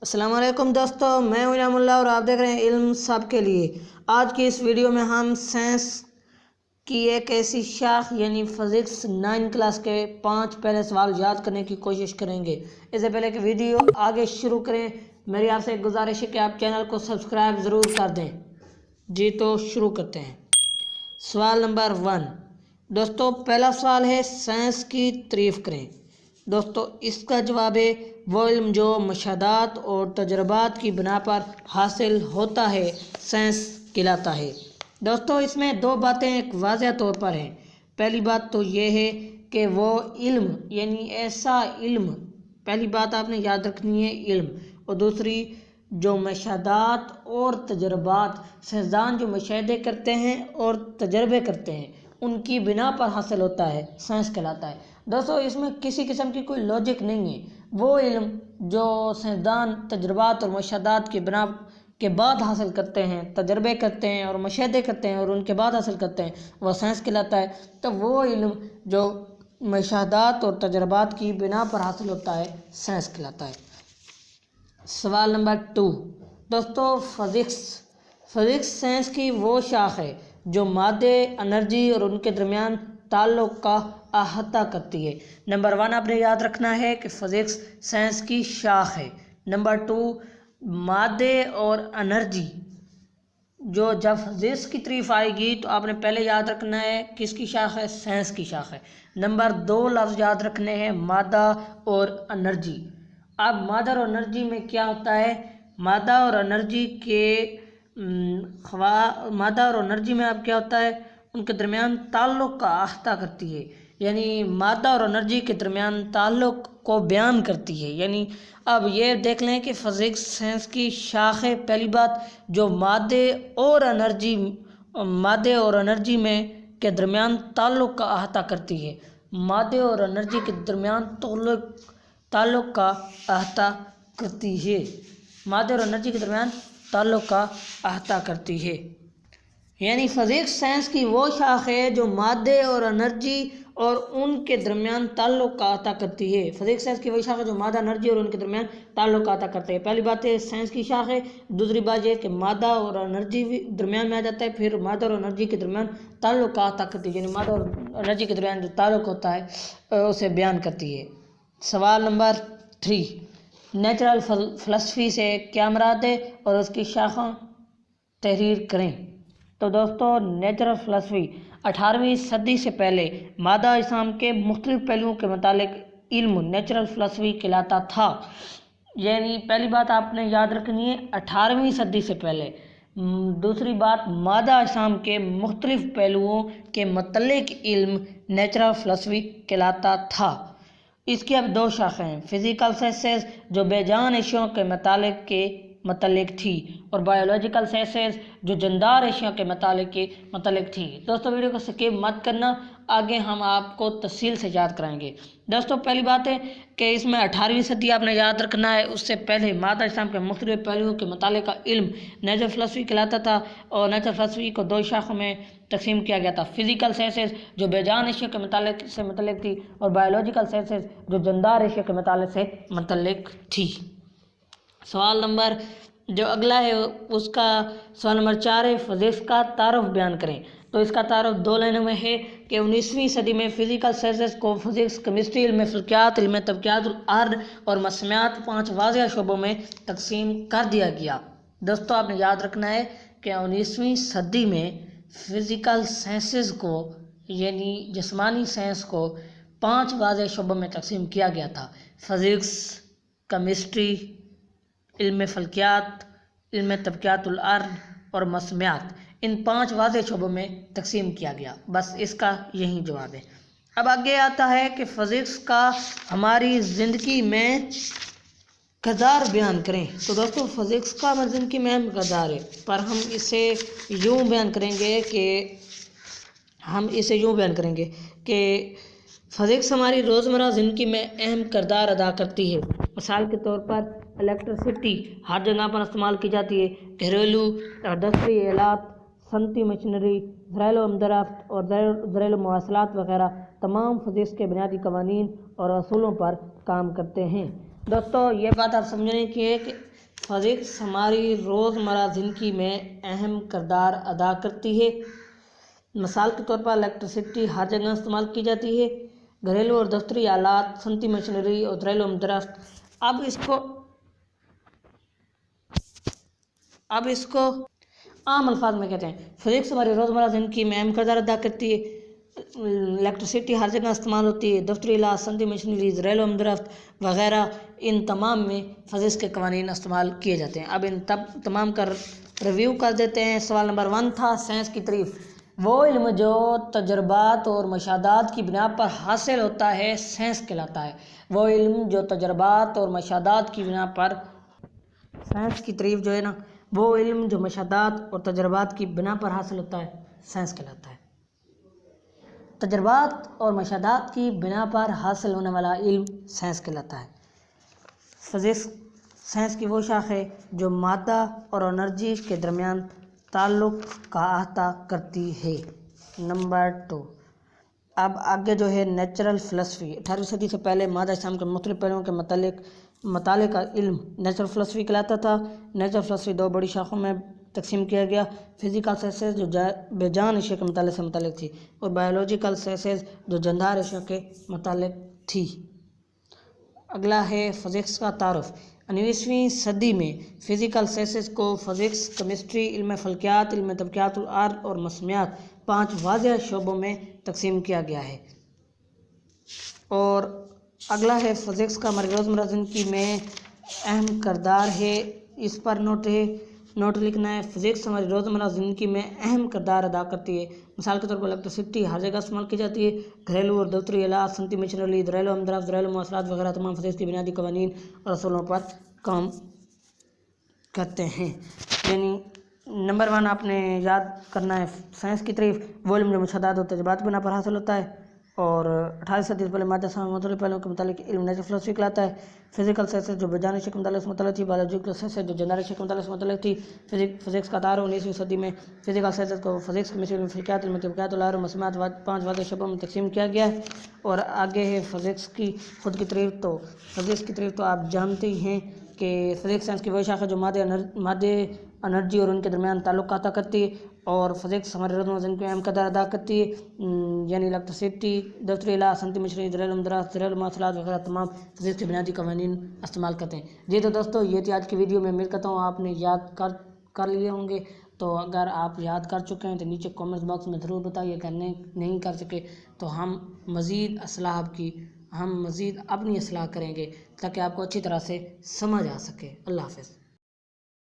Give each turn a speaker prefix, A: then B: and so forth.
A: السلام علیکم دوستو، میں ہوں انعام اللہ اور آپ دیکھ رہے ہیں علم سب کے لیے۔ آج کی اس ویڈیو میں ہم سائنس کی ایک ایسی شاخ یعنی فزکس 9 کلاس کے 5 پہلے سوال یاد کرنے کی کوشش کریں گے۔ اس سے پہلے کہ ویڈیو آگے شروع کریں، میری آپ سے ایک گزارش ہے کہ آپ چینل کو سبسکرائب ضرور کر دیں۔ جی تو شروع کرتے ہیں۔ سوال نمبر 1 دوستو، پہلا سوال ہے سائنس کی تعریف کریں۔ دوستو اس کا جواب ہے وہ علم جو مشاہدات اور تجربات کی بنا پر حاصل ہوتا ہے سائنس کہلاتا ہے۔ دوستو اس میں دو باتیں ایک واضح طور پر ہیں۔ پہلی بات تو یہ ہے کہ وہ علم یعنی ایسا علم، پہلی بات آپ نے یاد رکھنی ہے علم، اور دوسری جو مشاہدات اور تجربات، سائنسدان جو مشاہدے کرتے ہیں اور تجربے کرتے ہیں ان کی بنا پر حاصل ہوتا ہے سائنس کہلاتا ہے۔ دوستو اس میں کسی قسم کی کوئی لاجک نہیں ہے۔ وہ علم جو سائنسدان تجربات اور مشاہدات کی بنا کے بعد حاصل کرتے ہیں، تجربے کرتے ہیں اور مشاہدے کرتے ہیں اور ان کے بعد حاصل کرتے ہیں، وہ سائنس کہلاتا ہے۔ تو وہ علم جو مشاہدات اور تجربات کی بنا پر حاصل ہوتا ہے سائنس کہلاتا ہے۔ سوال نمبر 2 دوستو فزکس سائنس کی وہ شاخ ہے جو مادے، انرجی اور ان کے درمیان تعلق کا احاطہ کرتی ہے۔ نمبر 1 آپ نے یاد رکھنا ہے کہ فزکس سائنس کی شاخ ہے۔ نمبر 2 مادے اور انرجی، جو جب فزکس کی تعریف آئے گی تو آپ نے پہلے یاد رکھنا ہے کس کی شاخ ہے، سائنس کی شاخ ہے۔ نمبر 2 لفظ یاد رکھنے ہیں مادہ اور انرجی۔ اب مادہ اور انرجی میں کیا ہوتا ہے؟ مادہ اور انرجی میں اب کیا ہوتا ہے؟ ان کے درمیان تعلق کا احاطہ کرتی ہے، یعنی مادہ اور انرجی کے درمیان تعلق کو بیان کرتی ہے۔ یعنی اب یہ دیکھ لیں کہ فزکس سائنس کی شاخ ہے، پہلی بات جو مادے اور انرجی میں کے درمیان تعلق کا احاطہ کرتی ہے، مادے اور انرجی کے درمیان تعلق کا احاطہ کرتی ہے، مادے اور انرجی کے درمیان تعلق کا احاطہ کرتی ہے۔ یعنی فزکس سائنس کی وہ شاخ ہے جو مادے اور انرجی اور ان کے درمیان تعلق کا احاطہ کرتی ہے۔ فزکس سائنس کی وہ شاخ ہے جو مادہ، انرجی اور ان کے درمیان تعلق کا احاطہ کرتے ہیں۔ پہلی بات ہے سائنس کی شاخ ہے، دوسری بات یہ کہ مادہ اور انرجی درمیان میں آ جاتا ہے، پھر مادہ اور انرجی کے درمیان تعلق کا احاطہ کرتی ہے، یعنی مادہ اور انرجی کے درمیان جو تعلق ہوتا ہے اسے بیان کرتی ہے۔ سوال نمبر 3 نیچرل فلسفی سے کیا مراد ہے اور اس کی شاخوں تحریر کریں۔ تو دوستو نیچرل فلسفی 18ویں صدی سے پہلے مادہ اجسام کے مختلف پہلوؤں کے متعلق علم نیچرل فلسفی کہلاتا تھا۔ یعنی پہلی بات آپ نے یاد رکھنی ہے 18ویں صدی سے پہلے۔ دوسری بات مادہ اجسام کے مختلف پہلوؤں کے متعلق علم نیچرل فلسفی کہلاتا تھا۔ اس کی اب 2 شاخیں ہیں، فزیکل سائنسز جو بے جان اشیاء کے متعلق تھی، اور بایولوجیکل سائنسز جو جاندار اشیاء کے متعلق تھی۔ دوستو ویڈیو کو سکپ مت کرنا، آگے ہم آپ کو تفصیل سے یاد کرائیں گے۔ دوستو پہلی بات ہے کہ اس میں 18ویں صدی آپ نے یاد رکھنا ہے، اس سے پہلے مادہ اجسام کے مختلف پہلوؤں کے مطالعے کا علم نیچرل فلسفی کہلاتا تھا، اور نیچرل فلسفی کو 2 شاخوں میں تقسیم کیا گیا تھا، فزیکل سائنسز جو بے جان اشیاء کے متعلق تھی، اور بایولوجیکل سائنسز جو جاندار اشیاء کے متعلق تھی۔ سوال نمبر جو اگلا ہے اس کا سوال نمبر 4 ہے فزکس کا تعارف بیان کریں۔ تو اس کا تعارف 2 لائنوں میں ہے کہ 19ویں صدی میں فزیکل سائنسز کو فزکس، کیمسٹری، علم فلکیات، علم طبقیات الارض اور موسمیات 5 واضح شعبوں میں تقسیم کر دیا گیا۔ دوستو آپ نے یاد رکھنا ہے کہ 19ویں صدی میں فزیکل سائنسز کو یعنی جسمانی سائنس کو 5 واضح شعبوں میں تقسیم کیا گیا تھا، فزکس، کیمسٹری، علم فلکیات، علم طبقیات الارض اور موسمیات، ان 5 واضح شعبوں میں تقسیم کیا گیا۔ بس اس کا یہی جواب ہے۔ اب آگے آتا ہے کہ فزکس کا ہماری زندگی میں کردار بیان کریں۔ تو دوستو فزکس کا ہماری زندگی میں اہم کردار ہے، پر ہم اسے یوں بیان کریں گے کہ فزکس ہماری روزمرہ زندگی میں اہم کردار ادا کرتی ہے۔ مثال کے طور پر الیکٹرسٹی ہر جگہ پر استعمال کی جاتی ہے، گھریلو اور دفتری آلات، صنعتی مشینری، ذرائع العمل دریافت اور ذرائع مواصلات وغیرہ تمام فزکس کے بنیادی قوانین اور اصولوں پر کام کرتے ہیں۔ دوستو یہ بات آپ سمجھنے کی ہے کہ فزکس ہماری روزمرہ زندگی میں اہم کردار ادا کرتی ہے۔ مثال کے طور پر الیکٹرسٹی ہر جگہ استعمال کی جاتی ہے، گھریلو اور دفتری آلات، صنعتی مشینری اور گھریلو مدرسہ۔ اب اس کو عام الفاظ میں کہتے ہیں۔ فزکس ہماری روزمرہ زندگی میں اہم کردار ادا کرتی ہے، الیکٹرسٹی ہر جگہ استعمال ہوتی ہے، دفتری آلات، صنعتی مشینری، گھریلو مدرسہ وغیرہ، ان تمام میں فزکس کے قوانین استعمال کیے جاتے ہیں۔ اب ان تمام کا ریویو کر دیتے ہیں۔ سوال نمبر 1 تھا سائنس کی تعریف۔ وہ علم جو تجربات اور مشاہدات کی بنا پر حاصل ہوتا ہے سائنس کہلاتا ہے۔ وہ علم جو تجربات اور مشاہدات کی بنا پر سائنس کی تعریف جو ہے نا، وہ علم جو مشاہدات اور تجربات کی بنا پر حاصل ہوتا ہے سائنس کہلاتا ہے۔ تجربات اور مشاہدات کی بنا پر حاصل ہونے والا علم سائنس کہلاتا ہے۔ فزکس سائنس کی وہ شاخ ہے جو مادہ اور انرجی کے درمیان تعلق کا احاطہ کرتی ہے۔ نمبر 2، اب آگے جو ہے نیچرل فلسفی۔ 18ویں صدی سے پہلے مادہ اجسام کے مختلف پہلوؤں کے مطالعے کا علم نیچرل فلسفی کہلاتا تھا۔ نیچرل فلسفی 2 بڑی شاخوں میں تقسیم کیا گیا: فزیکل سائنسز جو بے جان اشیاء کے مطالعے سے متعلق تھی، اور بایولوجیکل سائنسز جو جاندار اشیاء کے متعلق تھی۔ اگلا ہے فزکس کا تعارف۔ 19ویں صدی میں فزیکل سائنسز کو فزکس، کیمسٹری، علم فلکیات، علم طبیعیات الارض اور موسمیات 5 واضح شعبوں میں تقسیم کیا گیا ہے۔ اور اگلا ہے فزکس کا ہماری روزمرہ زندگی میں اہم کردار ہے۔ اس پر نوٹ لکھنا ہے۔ فزکس ہماری روزمرہ زندگی میں اہم کردار ادا کرتی ہے۔ مثال کے طور پر الیکٹرسٹی ہر جگہ استعمال کی جاتی ہے، گھریلو اور دفتری آلات، صنعتی مشینری، گھریلو مدرسہ، گھریلو مواصلات وغیرہ تمام فزکس کی بنیادی قوانین اور اصولوں پر کام کرتے ہیں۔ یعنی نمبر 1 آپ نے یاد کرنا ہے سائنس کی تعریف۔ وہ علم جو مشاہدات اور تجربات کی بنا پر حاصل ہوتا ہے۔ اور 18ویں صدی سے پہلے مادہ اجسام کے مختلف پہلوؤں کے متعلق علم نیچرل فلسفی کہلاتا ہے۔ فزیکل سائنسز جو بے جان اشیاء کے متعلق سے متعلق تھی، بایولوجیکل سائنسز جو جاندار اشیاء کے متعلق سے متعلق تھی۔ فزکس کا تعارف 19ویں صدی میں فزیکل سائنسز کو فزکس، کیمسٹری، علم فلکیات، علم طبیعیات الارض اور موسمیات 5 واضح شعبوں میں تقسیم کیا گیا ہے۔ اور آگے ہے فزکس کی خود کی تعریف۔ تو فزکس کی تعریف تو آپ جانتے ہی ہیں کہ فزکس سائنس کی وہ شاخ ہے جو مادے، انرجی اور ان کے درمیان تعلق کا احاطہ کرتی ہے۔ اور فزکس ہمارے روزمرہ زندگی میں اہم کردار ادا کرتی ہے، یعنی الیکٹرسٹی، دفتری آلات، صنعتی مشینری، گھریلو مدرسہ، گھریلو مواصلات وغیرہ تمام فزکس کے بنیادی قوانین استعمال کرتے ہیں۔ جی تو دوستو، یہ تھی آج کی ویڈیو میں امید کرتا ہوں آپ نے یاد کر لیے ہوں گے۔ تو اگر آپ یاد کر چکے ہیں تو نیچے کامنٹس باکس میں ضرور بتائیے، اگر نہیں کر سکے تو ہم مزید اپنی اصلاح کریں گے تاکہ آپ کو اچھی طرح سے سمجھ آ سکے۔ اللہ حافظ۔